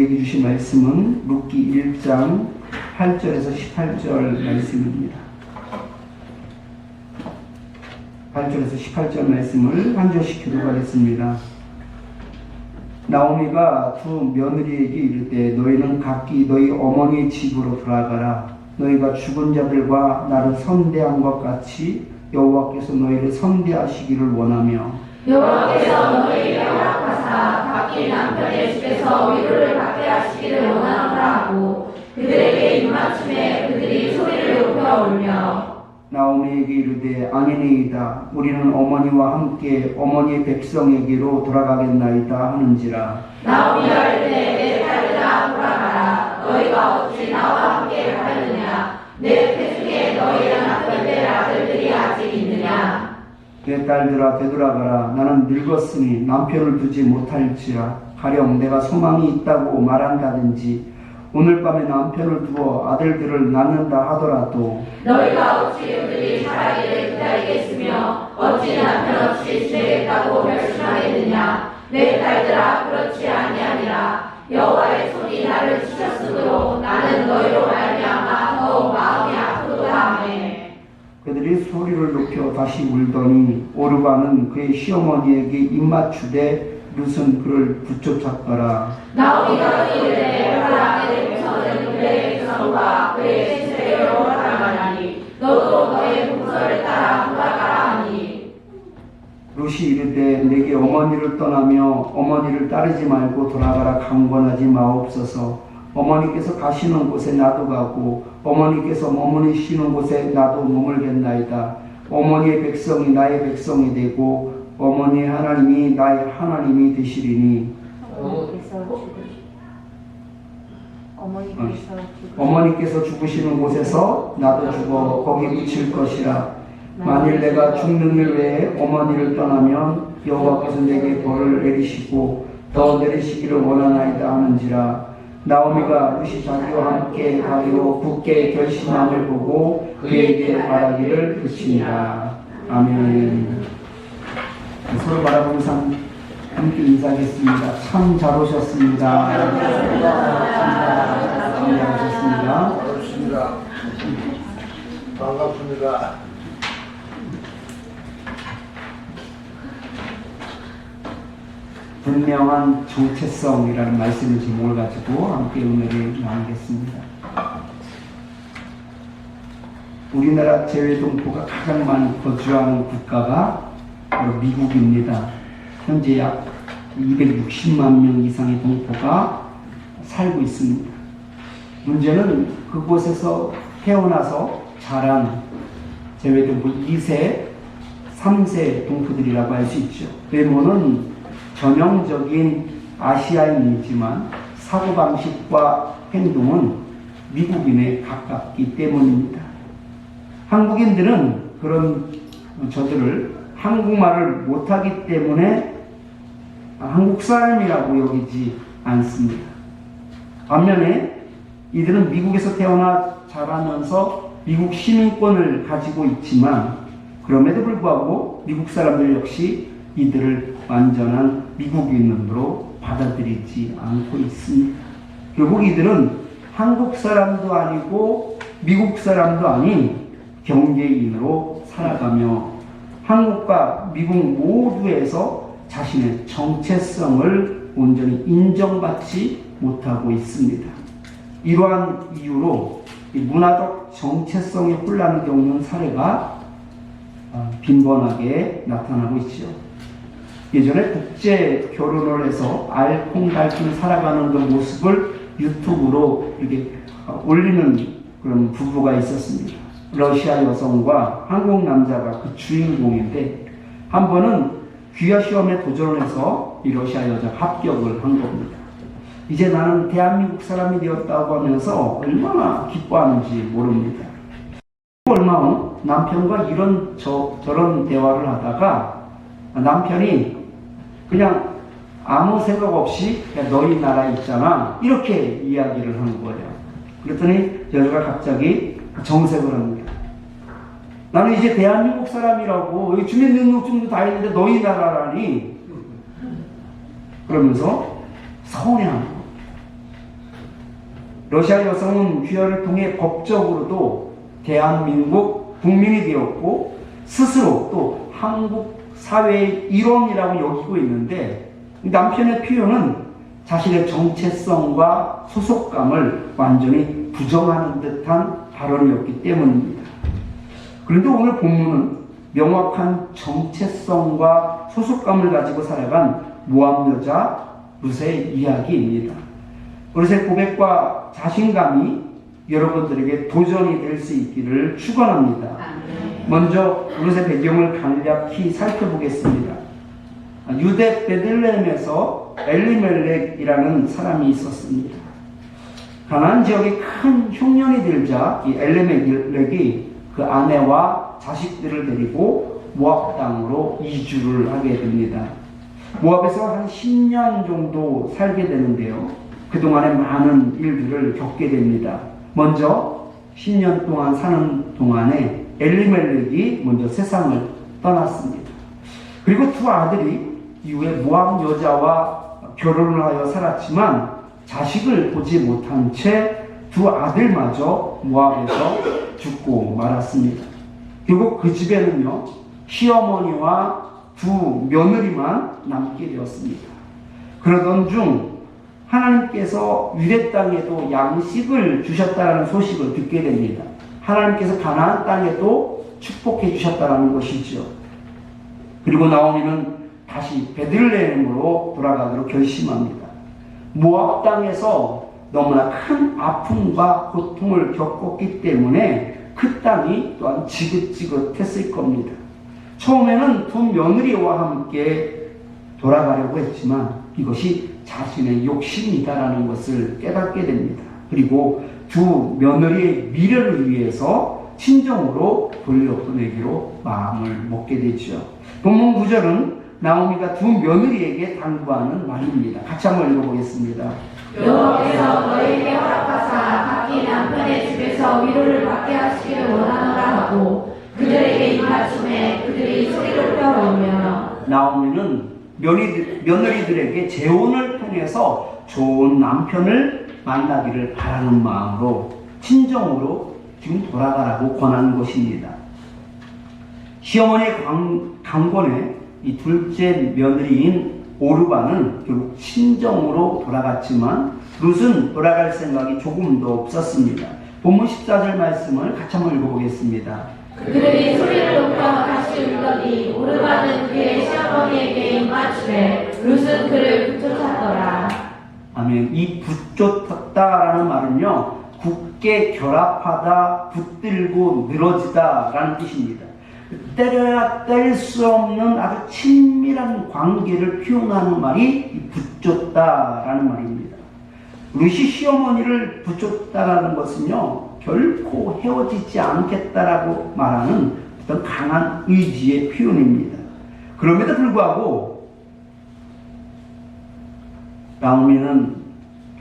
우리에게 주신 말씀은 룻기 1장 8절에서 18절 말씀입니다. 8절에서 18절 말씀을 한 절씩 교독하겠습니다. 나오미가 두 며느리에게 이르되 너희는 각기 너희 어머니의 집으로 돌아가라. 너희가 죽은 자들과 나를 선대한 것 같이 여호와께서 너희를 선대하시기를 원하며 여호와께서 너희에게 허락하사 각기 남편의 집에서 위로를 받게 하시기를 원하노라 하고 그들에게 입맞춤에 그들이 소리를 높여 울며 나오미에게 이르되 아니니이다. 우리는 어머니와 함께 어머니의 백성에게로 돌아가겠나이다 하는지라. 나오미가 이르되 내 딸들아 돌아가라. 너희가 어찌 나와 함께 가느냐. 내 태중에 너희의 남편들 아들들이 아직 있느냐. 내 딸들아 되돌아가라. 나는 늙었으니 남편을 두지 못할지라. 가령 내가 소망이 있다고 말한다든지 오늘 밤에 남편을 두어 아들들을 낳는다 하더라도 너희가 어찌 그들이 자라기를 기다리겠으며 어찌 남편 없이 지내겠다고 결심하겠느냐. 내 딸들아 그렇지 아니하니라. 여호와의 손이 나를 치셨으므로 나는 너희로 말미암아 더욱 마음이 아프도다. 아멘. 그들이 소리를 높여 다시 울더니 오르바는 그의 시어머니에게 입맞추되 룻은 그를 붙여잡더라. 나오미가 이르되 하라. 내 동서는 그의 백성과 그의 시세로 돌아가나니 너도 너의 동서를 따라 돌아가라 하니 룻이 이르되 내게 어머니를 떠나며 어머니를 따르지 말고 돌아가라 강권하지 마옵소서. 어머니께서 가시는 곳에 나도 가고 어머니께서 머무르시는 곳에 나도 머물겠나이다. 어머니의 백성이 나의 백성이 되고 어머니의 하나님이 나의 하나님이 되시리니 어머니께서 죽으시는 곳에서 나도 죽어 거기 묻힐 것이라. 만일 내가 죽는 일 외에 어머니를 떠나면 여호와께서 내게 벌을 내리시고 더 내리시기를 원하나이다 하는지라. 나오미가 룻이 자기와 함께 가기로 굳게 결심함을 보고 그에게 말하기를 그치니라. 아멘. 서로 바라보면서 함께 인사하겠습니다. 참 잘 오셨습니다. 참 잘 오셨습니다. 반갑습니다. 분명한 정체성이라는 말씀의 제목을 가지고 함께 은혜를 나누겠습니다. 우리나라 제외 동포가 가장 많이 거주하는 국가가 바로 미국입니다. 현재 약 260만 명 이상의 동포가 살고 있습니다. 문제는 그곳에서 태어나서 자란 제외 동포 2세, 3세 동포들이라고 할 수 있죠. 외모는 전형적인 아시아인이지만 사고방식과 행동은 미국인에 가깝기 때문입니다. 한국인들은 그런 저들을 한국말을 못하기 때문에 한국 사람이라고 여기지 않습니다. 반면에 이들은 미국에서 태어나 자라면서 미국 시민권을 가지고 있지만 그럼에도 불구하고 미국 사람들 역시 이들을 완전한 미국인으로 받아들이지 않고 있습니다. 결국 이들은 한국 사람도 아니고 미국 사람도 아닌 경계인으로 살아가며 한국과 미국 모두에서 자신의 정체성을 온전히 인정받지 못하고 있습니다. 이러한 이유로 문화적 정체성이 혼란을 겪는 사례가 빈번하게 나타나고 있죠. 예전에 국제 결혼을 해서 알콩달콩 살아가는 그 모습을 유튜브로 이렇게 올리는 그런 부부가 있었습니다. 러시아 여성과 한국 남자가 그 주인공인데 한 번은 귀화 시험에 도전을 해서 이 러시아 여자가 합격을 한 겁니다. 이제 나는 대한민국 사람이 되었다고 하면서 얼마나 기뻐하는지 모릅니다. 얼마 후 남편과 이런 저런 대화를 하다가 남편이 그냥 아무 생각 없이 너희 나라 있잖아 이렇게 이야기를 하는 거예요. 그랬더니 여자가 갑자기 정색을 합니다. 나는 이제 대한민국 사람이라고 여기 주민등록증도 다 있는데 너희 나라라니 그러면서 서운해하는 거예요. 러시아 여성은 귀화를 통해 법적으로도 대한민국 국민이 되었고 스스로 또 한국 사회의 일원이라고 여기고 있는데, 남편의 표현은 자신의 정체성과 소속감을 완전히 부정하는 듯한 발언이었기 때문입니다. 그런데 오늘 본문은 명확한 정체성과 소속감을 가지고 살아간 모압 여자 룻의 이야기입니다. 룻의 고백과 자신감이 여러분들에게 도전이 될 수 있기를 축원합니다. 먼저 룻의 배경을 간략히 살펴보겠습니다. 유대 베들레헴에서 엘리멜렉이라는 사람이 있었습니다. 가나안 지역에 큰 흉년이 들자 이 엘리멜렉이 그 아내와 자식들을 데리고 모압 땅으로 이주를 하게 됩니다. 모압에서 한 10년 정도 살게 되는데요. 그동안에 많은 일들을 겪게 됩니다. 먼저 10년 동안 사는 동안에 엘리멜렉이 먼저 세상을 떠났습니다. 그리고 두 아들이 이후에 모압 여자와 결혼을 하여 살았지만 자식을 보지 못한 채 두 아들마저 모압에서 죽고 말았습니다. 결국 그 집에는요, 시어머니와 두 며느리만 남게 되었습니다. 그러던 중 하나님께서 유대 땅에도 양식을 주셨다는 소식을 듣게 됩니다. 하나님께서 가나안 땅에도 축복해 주셨다는 것이죠. 그리고 나오미는 다시 베들레헴으로 돌아가기로 결심합니다. 모압 땅에서 너무나 큰 아픔과 고통을 겪었기 때문에 그 땅이 또한 지긋지긋했을 겁니다. 처음에는 두 며느리와 함께 돌아가려고 했지만 이것이 자신의 욕심이다라는 것을 깨닫게 됩니다. 그리고 두 며느리의 미래를 위해서 친정으로 돌려보내기로 마음을 먹게 되죠. 본문 9절은 나오미가 두 며느리에게 당부하는 말입니다. 같이 한번 읽어보겠습니다. 여호와께서 너희에게 허락하사 각기 남편의 집에서 위로를 받게 하시기를 원하노라 하고 그들에게 입맞춤에 그들이 소리를 펴오며, 나오미는 며느리들에게 재혼을 통해서 좋은 남편을 만나기를 바라는 마음으로 친정으로 지금 돌아가라고 권하는 것입니다. 시어머니의 강권에 이 둘째 며느리인 오르바는 결국 친정으로 돌아갔지만 룻은 돌아갈 생각이 조금도 없었습니다. 본문 14절 말씀을 같이 한번 읽어보겠습니다. 그들이 소리를 높여 다시 울더니 오르바는 그의 시어머니에게 입맞추되 룻은 그를 붙여쳤더라. 아멘. 이 붙쫓았다라는 말은요, 굳게 결합하다, 붙들고 늘어지다라는 뜻입니다. 때려야 뗄 수 없는 아주 친밀한 관계를 표현하는 말이 붙쫓다라는 말입니다. 룻이 시어머니를 붙쫓다라는 것은요, 결코 헤어지지 않겠다라고 말하는 어떤 강한 의지의 표현입니다. 그럼에도 불구하고 나오미는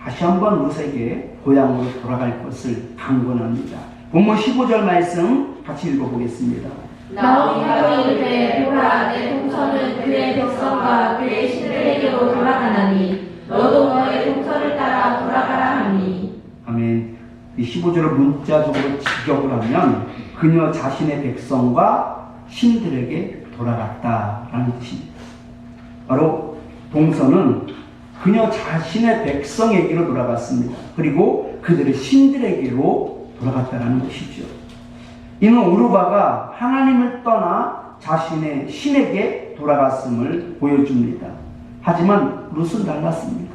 다시 한번 룻에게 고향으로 돌아갈 것을 강권합니다. 본문 15절 말씀 같이 읽어보겠습니다. 나오미가 이르되 보라 내 동서는 그의 백성과 그의 신들에게로 돌아가나니 너도 너의 동서를 따라 돌아가라 하니. 아멘. 이 15절을 문자적으로 직역을 하면 그녀 자신의 백성과 신들에게 돌아갔다라는 뜻입니다. 바로 동서는 그녀 자신의 백성에게로 돌아갔습니다. 그리고 그들의 신들에게로 돌아갔다는 것이죠. 이는 오르바가 하나님을 떠나 자신의 신에게 돌아갔음을 보여줍니다. 하지만 룻은 달랐습니다.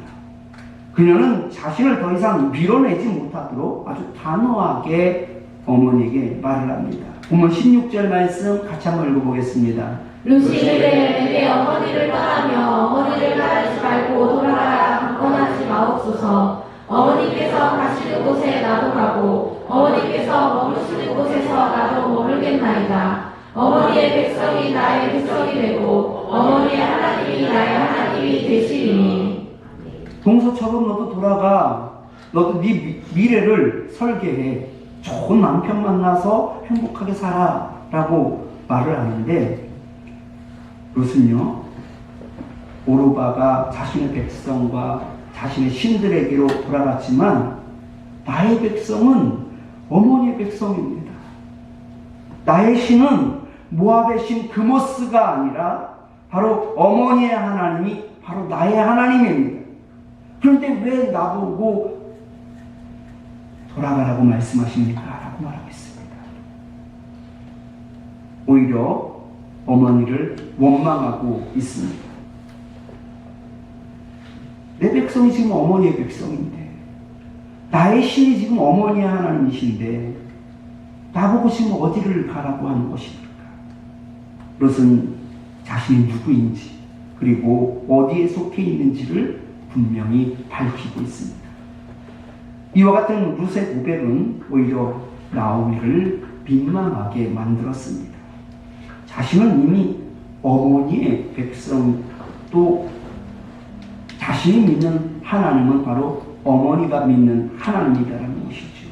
그녀는 자신을 더 이상 밀어내지 못하도록 아주 단호하게 어머니에게 말을 합니다. 본문 16절 말씀 같이 한번 읽어보겠습니다. 룻이 이르되 내 어머니를 떠나며 어머니를 따르지 말고 돌아가라 강권하지 마옵소서. 어머니께서 가시는 곳에 나도 가고 어머니께서 머무시는 곳에서 나도 머물겠나이다. 어머니의 백성이 나의 백성이 되고 어머니의 하나님이 나의 하나님이 되시리니. 동서처럼 너도 돌아가. 너도 네 미래를 설계해. 좋은 남편 만나서 행복하게 살아 라고 말을 하는데, 룻은요, 오르바가 자신의 백성과 자신의 신들에게로 돌아갔지만 나의 백성은 어머니의 백성입니다. 나의 신은 모압의 신 그모스가 아니라 바로 어머니의 하나님이 바로 나의 하나님입니다. 그런데 왜 나보고 돌아가라고 말씀하십니까? 라고 말하겠습니다. 오히려 어머니를 원망하고 있습니다. 내 백성이 지금 어머니의 백성인데, 나의 신이 지금 어머니의 하나님이신데 나보고 지금 어디를 가라고 하는 것입니까? 롯은 자신이 누구인지 그리고 어디에 속해 있는지를 분명히 밝히고 있습니다. 이와 같은 롯의 고백은 오히려 나오미를 민망하게 만들었습니다. 자신은 이미 어머니의 백성, 또 자신이 믿는 하나님은 바로 어머니가 믿는 하나님이다라는 것이죠.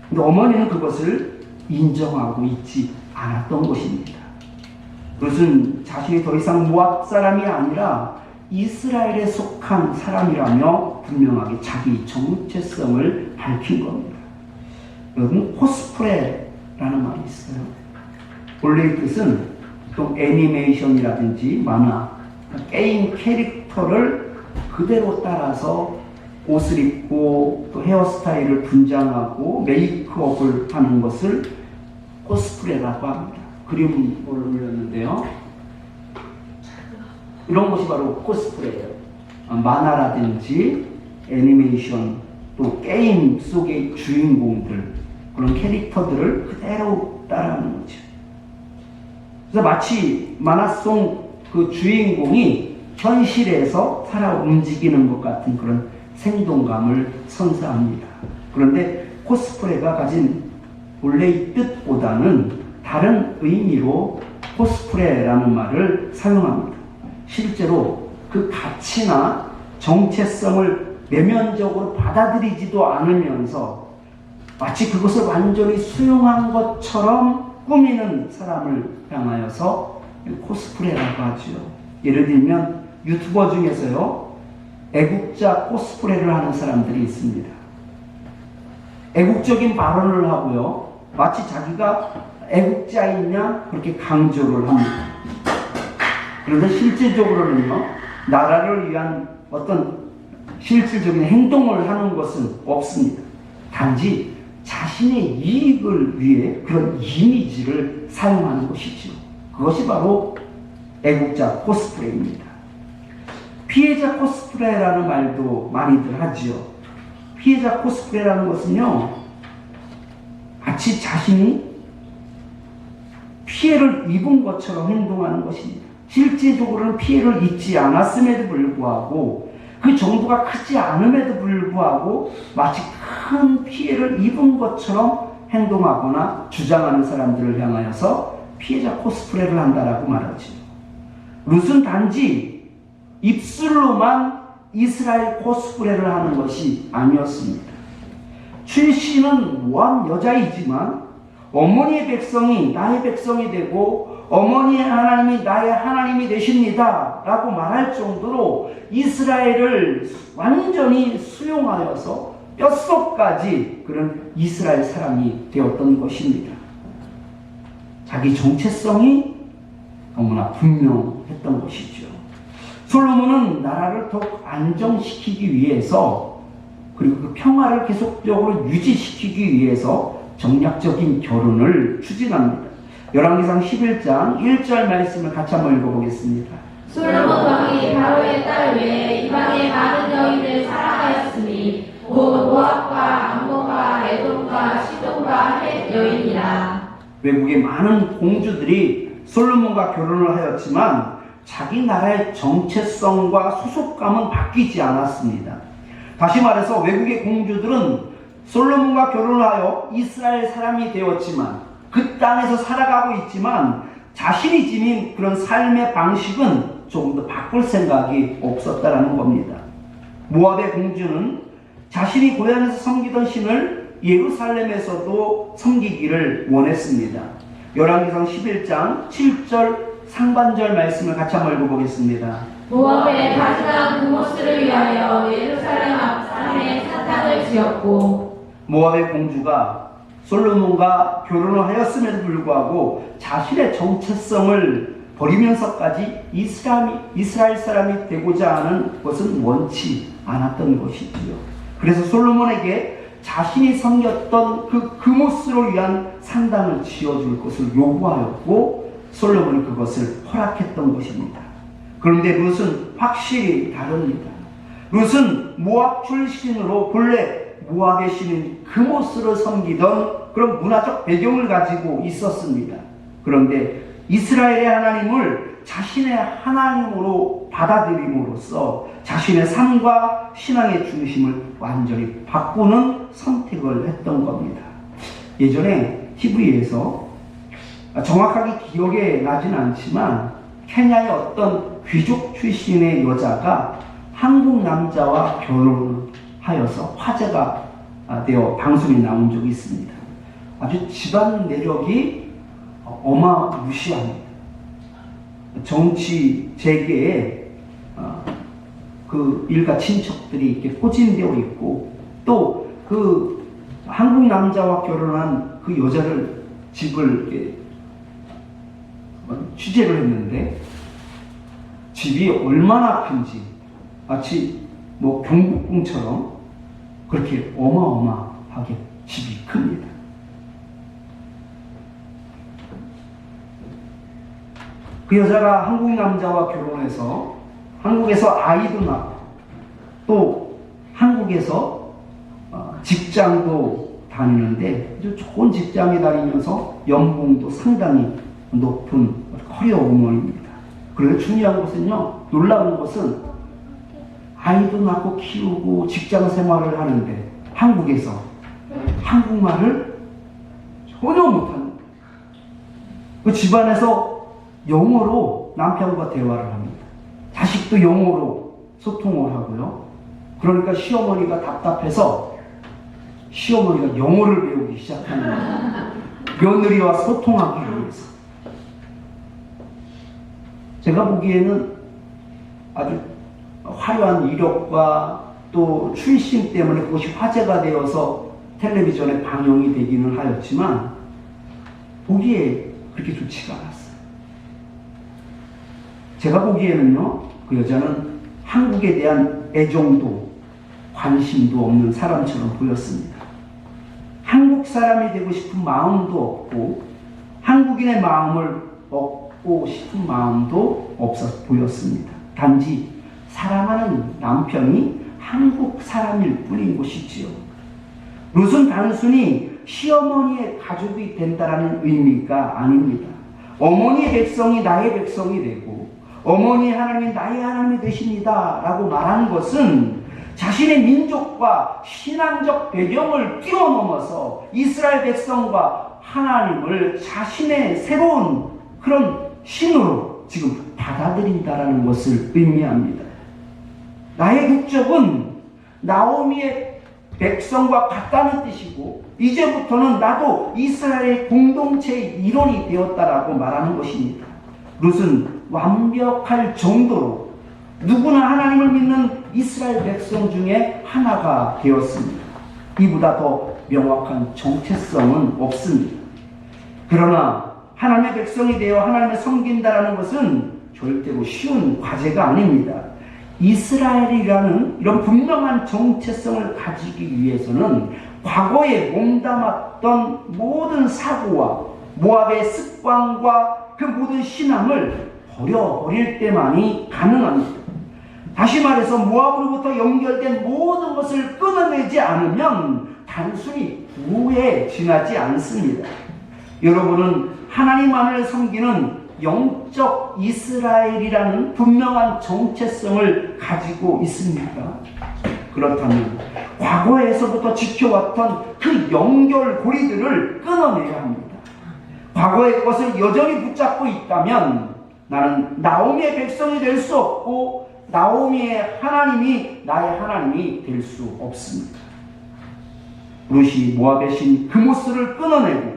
근데 어머니는 그것을 인정하고 있지 않았던 것입니다. 그것은 자신이 더 이상 모압 사람이 아니라 이스라엘에 속한 사람이라며 분명하게 자기 정체성을 밝힌 겁니다. 여러분, 코스프레라는 말이 있어요. 원래의 뜻은 또 애니메이션이라든지 만화, 게임 캐릭터를 그대로 따라서 옷을 입고 또 헤어스타일을 분장하고 메이크업을 하는 것을 코스프레라고 합니다. 그림을 올렸는데요. 이런 것이 바로 코스프레예요. 만화라든지 애니메이션 또 게임 속의 주인공들, 그런 캐릭터들을 그대로 따라하는 거죠. 그래서 마치 만화 속 그 주인공이 현실에서 살아 움직이는 것 같은 그런 생동감을 선사합니다. 그런데 코스프레가 가진 본래의 뜻보다는 다른 의미로 코스프레라는 말을 사용합니다. 실제로 그 가치나 정체성을 내면적으로 받아들이지도 않으면서 마치 그것을 완전히 수용한 것처럼 꾸미는 사람을 향하여서 코스프레라고 하죠. 예를 들면 유튜버 중에서요, 애국자 코스프레를 하는 사람들이 있습니다. 애국적인 발언을 하고요, 마치 자기가 애국자이냐 그렇게 강조를 합니다. 그런데 실질적으로는요, 나라를 위한 어떤 실질적인 행동을 하는 것은 없습니다. 단지 자신의 이익을 위해 그런 이미지를 사용하는 것이죠. 그것이 바로 애국자 코스프레입니다. 피해자 코스프레라는 말도 많이들 하지요. 피해자 코스프레라는 것은요, 마치 자신이 피해를 입은 것처럼 행동하는 것입니다. 실제적으로는 피해를 입지 않았음에도 불구하고, 그 정도가 크지 않음에도 불구하고 마치 큰 피해를 입은 것처럼 행동하거나 주장하는 사람들을 향하여서 피해자 코스프레를 한다라고 말하죠. 룻은 단지 입술로만 이스라엘 코스프레를 하는 것이 아니었습니다. 출신은 모압 여자이지만 어머니의 백성이 나의 백성이 되고 어머니의 하나님이 나의 하나님이 되십니다 라고 말할 정도로 이스라엘을 완전히 수용하여서 뼛속까지 그런 이스라엘 사람이 되었던 것입니다. 자기 정체성이 너무나 분명했던 것이죠. 솔로몬은 나라를 더욱 안정시키기 위해서, 그리고 그 평화를 계속적으로 유지시키기 위해서 정략적인 결혼을 추진합니다. 열왕기상 11장 1절 말씀을 같이 한번 읽어보겠습니다. 솔로몬 왕이 바로의 딸 외에 이방의 많은 여인을 사랑하였으니 곧 모압과 암몬과 에돔과 시돈과 헷 여인이라. 외국의 많은 공주들이 솔로몬과 결혼을 하였지만 자기 나라의 정체성과 소속감은 바뀌지 않았습니다. 다시 말해서 외국의 공주들은 솔로몬과 결혼하여 이스라엘 사람이 되었지만, 그 땅에서 살아가고 있지만 자신이 지닌 그런 삶의 방식은 조금 더 바꿀 생각이 없었다라는 겁니다. 모압의 공주는 자신이 고향에서 섬기던 신을 예루살렘에서도 섬기기를 원했습니다. 열왕기상 11장 7절 상반절 말씀을 같이 한번 읽어보겠습니다. 모압의 가증한 그모스를 위하여 예루살렘 앞산에 사탕을 것이었고 모압의 공주가 솔로몬과 결혼을 하였음에도 불구하고 자신의 정체성을 버리면서까지 이스라엘 사람이 되고자 하는 것은 원치 않았던 것이지요. 그래서 솔로몬에게 자신이 섬겼던 그 금오스로 위한 산당을 지어줄 것을 요구하였고 솔로몬이 그것을 허락했던 것입니다. 그런데 룻은 확실히 다릅니다. 룻은 모압 출신으로 본래 모압의 신인 금오스를 섬기던 그런 문화적 배경을 가지고 있었습니다. 그런데 이스라엘의 하나님을 자신의 하나님으로 받아들임으로써 자신의 삶과 신앙의 중심을 완전히 바꾸는 선택을 했던 겁니다. 예전에 TV에서 정확하게 기억에 나진 않지만 케냐의 어떤 귀족 출신의 여자가 한국 남자와 결혼하여서 화제가 되어 방송에 나온 적이 있습니다. 아주 집안 내력이 어마무시합니다. 정치 재계에 그 일가 친척들이 이렇게 포진되어 있고 또 그 한국 남자와 결혼한 그 여자를 집을 이렇게 취재를 했는데 집이 얼마나 큰지 마치 뭐 경복궁처럼 그렇게 어마어마하게 집이 큽니다. 그 여자가 한국 남자와 결혼해서 한국에서 아이도 낳고 또 한국에서 직장도 다니는데 아주 좋은 직장에 다니면서 연봉도 상당히 높은 커리어 우먼입니다. 그런데 중요한 것은요, 놀라운 것은 아이도 낳고 키우고 직장 생활을 하는데 한국에서 한국말을 전혀 못합니다. 그 집안에서 영어로 남편과 대화를 합니다. 자식도 영어로 소통을 하고요. 그러니까 시어머니가 답답해서 시어머니가 영어를 배우기 시작합니다. 며느리와 소통하기 위해서. 제가 보기에는 아주 화려한 이력과 또 출신 때문에 그것이 화제가 되어서 텔레비전에 방영이 되기는 하였지만 보기에 그렇게 좋지가 않았어요. 제가 보기에는요, 그 여자는 한국에 대한 애정도 관심도 없는 사람처럼 보였습니다. 한국 사람이 되고 싶은 마음도 없고 한국인의 마음을 얻고 싶은 마음도 없어 보였습니다. 단지 사랑하는 남편이 한국 사람일 뿐인 것이지요. 룻은 단순히 시어머니의 가족이 된다는 의미가 아닙니다. 어머니의 백성이 나의 백성이 되고 어머니의 하나님이 나의 하나님이 되십니다 라고 말하는 것은 자신의 민족과 신앙적 배경을 뛰어넘어서 이스라엘 백성과 하나님을 자신의 새로운 그런 신으로 지금 받아들인다라는 것을 의미합니다. 나의 국적은 나오미의 백성과 같다는 뜻이고 이제부터는 나도 이스라엘의 공동체의 일원이 되었다라고 말하는 것입니다. 룻은 완벽할 정도로 누구나 하나님을 믿는 이스라엘 백성 중에 하나가 되었습니다. 이보다 더 명확한 정체성은 없습니다. 그러나 하나님의 백성이 되어 하나님을 섬긴다라는 것은 절대로 쉬운 과제가 아닙니다. 이스라엘이라는 이런 분명한 정체성을 가지기 위해서는 과거에 몸담았던 모든 사고와 모압의 습관과 그 모든 신앙을 버려버릴 때만이 가능합니다. 다시 말해서 모압으로부터 연결된 모든 것을 끊어내지 않으면 단순히 구에 지나지 않습니다. 여러분은 하나님만을 섬기는 영적 이스라엘이라는 분명한 정체성을 가지고 있습니까? 그렇다면 과거에서부터 지켜왔던 그 연결고리들을 끊어내야 합니다. 과거의 것을 여전히 붙잡고 있다면 나는 나오미의 백성이 될 수 없고 나오미의 하나님이 나의 하나님이 될 수 없습니다. 룻이 모압의 신 금오스를 끊어내고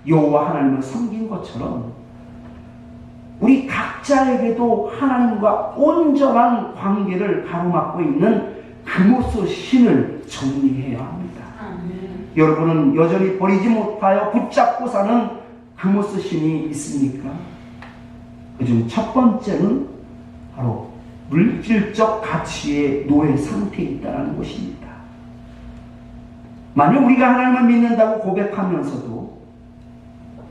여호와 하나님을 섬긴 것처럼 우리 각자에게도 하나님과 온전한 관계를 가로막고 있는 금오스 신을 정리해야 합니다. 여러분은 여전히 버리지 못하여 붙잡고 사는 금오스신이 있습니까? 그중 첫 번째는 바로 물질적 가치의 노예 상태에 있다는 것입니다. 만약 우리가 하나님을 믿는다고 고백하면서도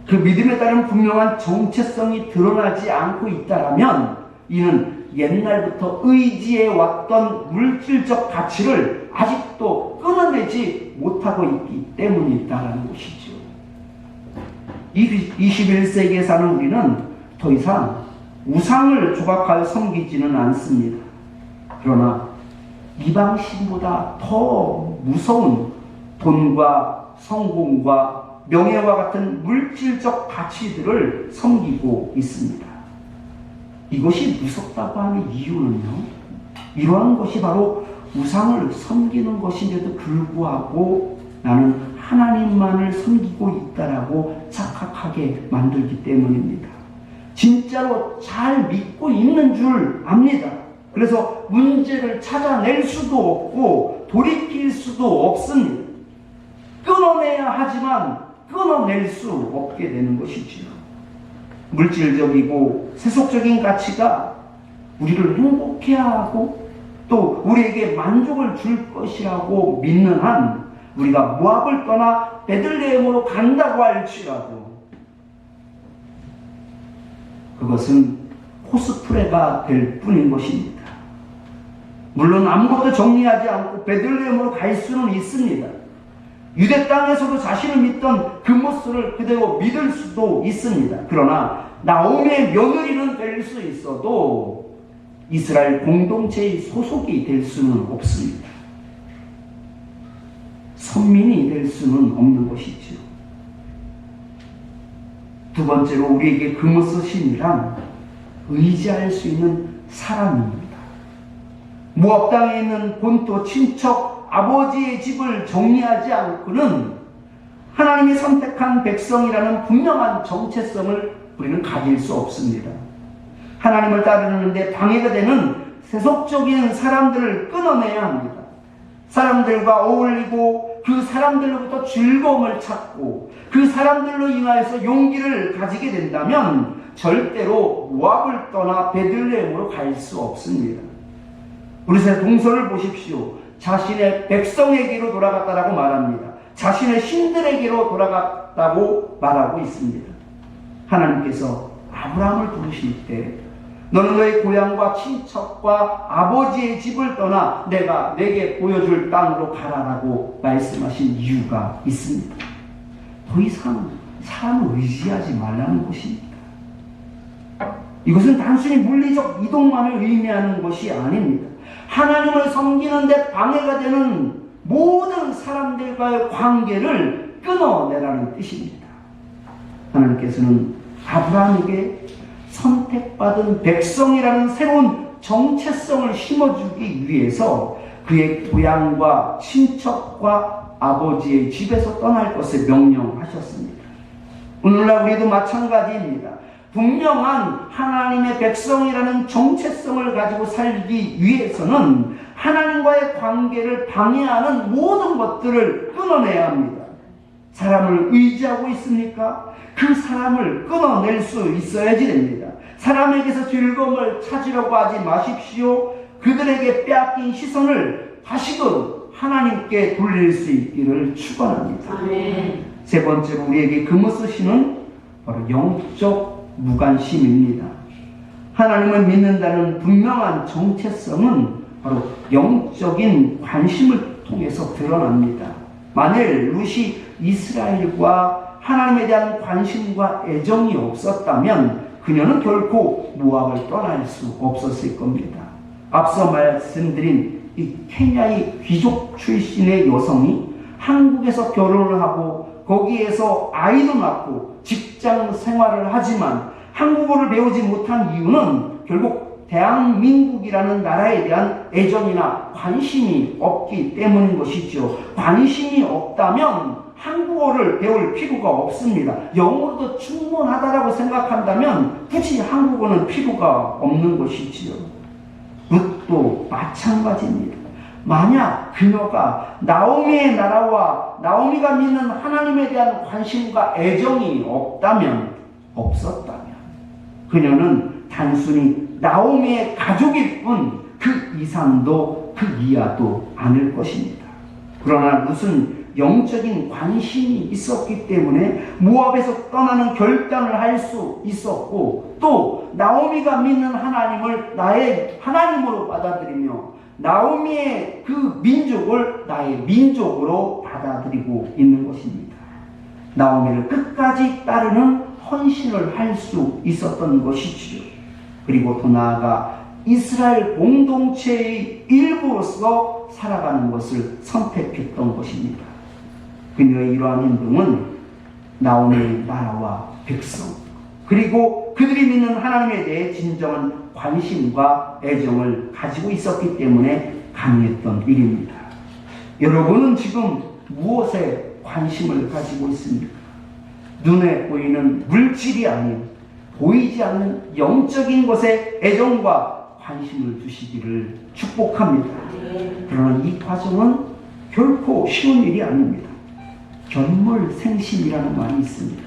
그 믿음에 따른 분명한 정체성이 드러나지 않고 있다면 이는 옛날부터 의지해 왔던 물질적 가치를 아직도 끊어내지 못하고 있기 때문이다라는 것이죠. 21세기에 사는 우리는 더 이상 우상을 조각하여 섬기지는 않습니다. 그러나 이방신보다 더 무서운 돈과 성공과 명예와 같은 물질적 가치들을 섬기고 있습니다. 이것이 무섭다고 하는 이유는요, 이러한 것이 바로 우상을 섬기는 것인데도 불구하고 나는 하나님만을 섬기고 있다라고 착각하게 만들기 때문입니다. 진짜로 잘 믿고 있는 줄 압니다. 그래서 문제를 찾아낼 수도 없고 돌이킬 수도 없습니다. 끊어내야 하지만 끊어낼 수 없게 되는 것이지요. 물질적이고 세속적인 가치가 우리를 행복해 하고 또 우리에게 만족을 줄 것이라고 믿는 한 우리가 모압을 떠나 베들레헴으로 간다고 할지라도 그것은 코스프레가 될 뿐인 것입니다. 물론 아무것도 정리하지 않고 베들레헴으로 갈 수는 있습니다. 유대 땅에서도 자신을 믿던 그 모습을 그대로 믿을 수도 있습니다. 그러나 나오미의 며느리는 될 수 있어도 이스라엘 공동체의 소속이 될 수는 없습니다. 선민이 될 수는 없는 것이죠. 두 번째로 우리에게 금오스신이란 의지할 수 있는 사람입니다. 모압 땅에 있는 본토 친척 아버지의 집을 정리하지 않고는 하나님이 선택한 백성이라는 분명한 정체성을 우리는 가질 수 없습니다. 하나님을 따르는데 방해가 되는 세속적인 사람들을 끊어내야 합니다. 사람들과 어울리고 그 사람들로부터 즐거움을 찾고 그 사람들로 인하여서 용기를 가지게 된다면 절대로 모압을 떠나 베들레헴으로 갈 수 없습니다. 우리 동서를 보십시오. 자신의 백성에게로 돌아갔다라고 말합니다. 자신의 신들에게로 돌아갔다고 말하고 있습니다. 하나님께서 아브라함을 부르실 때 너는 너의 고향과 친척과 아버지의 집을 떠나 내가 내게 보여줄 땅으로 가라라고 말씀하신 이유가 있습니다. 더 이상 사람을 의지하지 말라는 것입니다. 이것은 단순히 물리적 이동만을 의미하는 것이 아닙니다. 하나님을 섬기는 데 방해가 되는 모든 사람들과의 관계를 끊어내라는 뜻입니다. 하나님께서는 아브라함에게 선택받은 백성이라는 새로운 정체성을 심어주기 위해서 그의 고향과 친척과 아버지의 집에서 떠날 것을 명령하셨습니다. 오늘날 우리도 마찬가지입니다. 분명한 하나님의 백성이라는 정체성을 가지고 살기 위해서는 하나님과의 관계를 방해하는 모든 것들을 끊어내야 합니다. 사람을 의지하고 있습니까? 그 사람을 끊어낼 수 있어야지 됩니다. 사람에게서 즐거움을 찾으려고 하지 마십시오. 그들에게 빼앗긴 시선을 다시금 하나님께 돌릴 수 있기를 축원합니다. 아멘. 세 번째로 우리에게 금오스신은 바로 영적 무관심입니다. 하나님을 믿는다는 분명한 정체성은 바로 영적인 관심을 통해서 드러납니다. 만일 룻이 이스라엘과 하나님에 대한 관심과 애정이 없었다면 그녀는 결코 모압을 떠날 수 없었을 겁니다. 앞서 말씀드린 이 케냐의 귀족 출신의 여성이 한국에서 결혼을 하고 거기에서 아이도 낳고 직장 생활을 하지만 한국어를 배우지 못한 이유는 결국 대한민국이라는 나라에 대한 애정이나 관심이 없기 때문인 것이죠. 관심이 없다면 한국어를 배울 필요가 없습니다. 영어로도 충분하다라고 생각한다면 굳이 한국어는 필요가 없는 것이지요. 룻도 마찬가지입니다. 만약 그녀가 나오미의 나라와 나오미가 믿는 하나님에 대한 관심과 애정이 없었다면 그녀는 단순히 나오미의 가족일 뿐 그 이상도 그 이하도 아닐 것입니다. 그러나 무슨 영적인 관심이 있었기 때문에 모압에서 떠나는 결단을 할 수 있었고, 또 나오미가 믿는 하나님을 나의 하나님으로 받아들이며 나오미의 그 민족을 나의 민족으로 받아들이고 있는 것입니다. 나오미를 끝까지 따르는 헌신을 할 수 있었던 것이지요. 그리고 더 나아가 이스라엘 공동체의 일부로서 살아가는 것을 선택했던 것입니다. 그녀의 이러한 행동은 나오미의 나라와 백성, 그리고 그들이 믿는 하나님에 대해 진정한 관심과 애정을 가지고 있었기 때문에 가능했던 일입니다. 여러분은 지금 무엇에 관심을 가지고 있습니까? 눈에 보이는 물질이 아닌 보이지 않는 영적인 것에 애정과 관심을 두시기를 축복합니다. 그러나 이 과정은 결코 쉬운 일이 아닙니다. 견물생심이라는 말이 있습니다.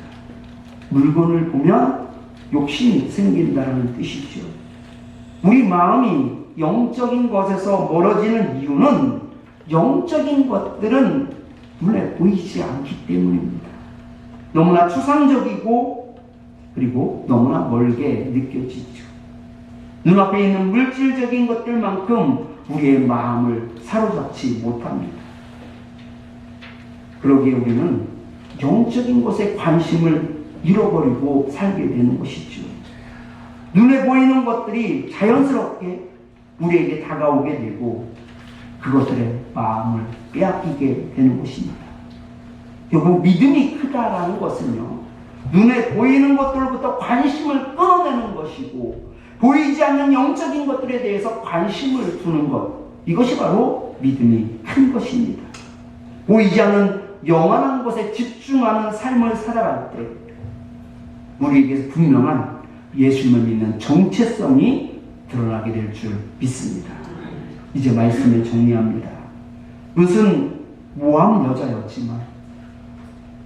물건을 보면 욕심이 생긴다는 뜻이죠. 우리 마음이 영적인 것에서 멀어지는 이유는 영적인 것들은 눈에 보이지 않기 때문입니다. 너무나 추상적이고 그리고 너무나 멀게 느껴지죠. 눈앞에 있는 물질적인 것들만큼 우리의 마음을 사로잡지 못합니다. 그러기에 우리는 영적인 것에 관심을 잃어버리고 살게 되는 것이죠. 눈에 보이는 것들이 자연스럽게 우리에게 다가오게 되고 그것들의 마음을 빼앗기게 되는 것입니다. 결국 믿음이 크다라는 것은요, 눈에 보이는 것들로부터 관심을 끊어내는 것이고 보이지 않는 영적인 것들에 대해서 관심을 두는 것, 이것이 바로 믿음이 큰 것입니다. 보이지 않는 영원한 것에 집중하는 삶을 살아갈 때 우리에게 분명한 예수님을 믿는 정체성이 드러나게 될 줄 믿습니다. 이제 말씀을 정리합니다. 룻은 모함 여자였지만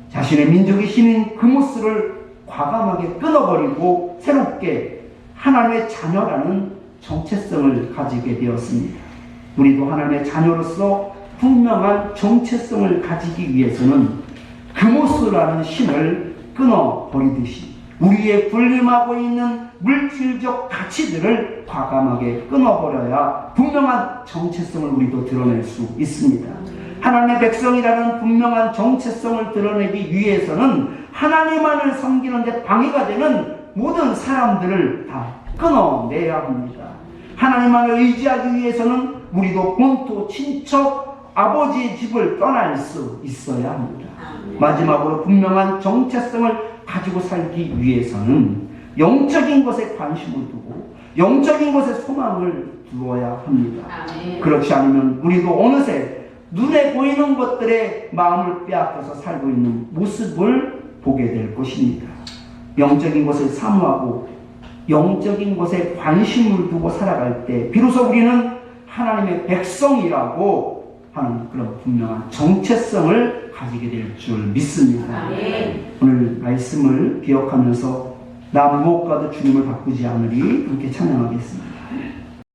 자신의 민족의 신인 그모스를 과감하게 끊어버리고 새롭게 하나님의 자녀라는 정체성을 가지게 되었습니다. 우리도 하나님의 자녀로서 분명한 정체성을 가지기 위해서는 그모스라는 신을 끊어버리듯이 우리의 군림하고 있는 물질적 가치들을 과감하게 끊어버려야 분명한 정체성을 우리도 드러낼 수 있습니다. 하나님의 백성이라는 분명한 정체성을 드러내기 위해서는 하나님만을 섬기는 데 방해가 되는 모든 사람들을 다 끊어내야 합니다. 하나님만을 의지하기 위해서는 우리도 본토, 친척, 아버지의 집을 떠날 수 있어야 합니다. 마지막으로 분명한 정체성을 가지고 살기 위해서는 영적인 것에 관심을 두고 영적인 것에 소망을 두어야 합니다. 그렇지 않으면 우리도 어느새 눈에 보이는 것들에 마음을 빼앗겨서 살고 있는 모습을 보게 될 것입니다. 영적인 것을 사모하고 영적인 것에 관심을 두고 살아갈 때 비로소 우리는 하나님의 백성이라고 하는 그런 분명한 정체성을 가지게 될 줄 믿습니다. 오늘 말씀을 기억하면서 나 무엇과도 주님을 바꾸지 않으리 함께 찬양하겠습니다.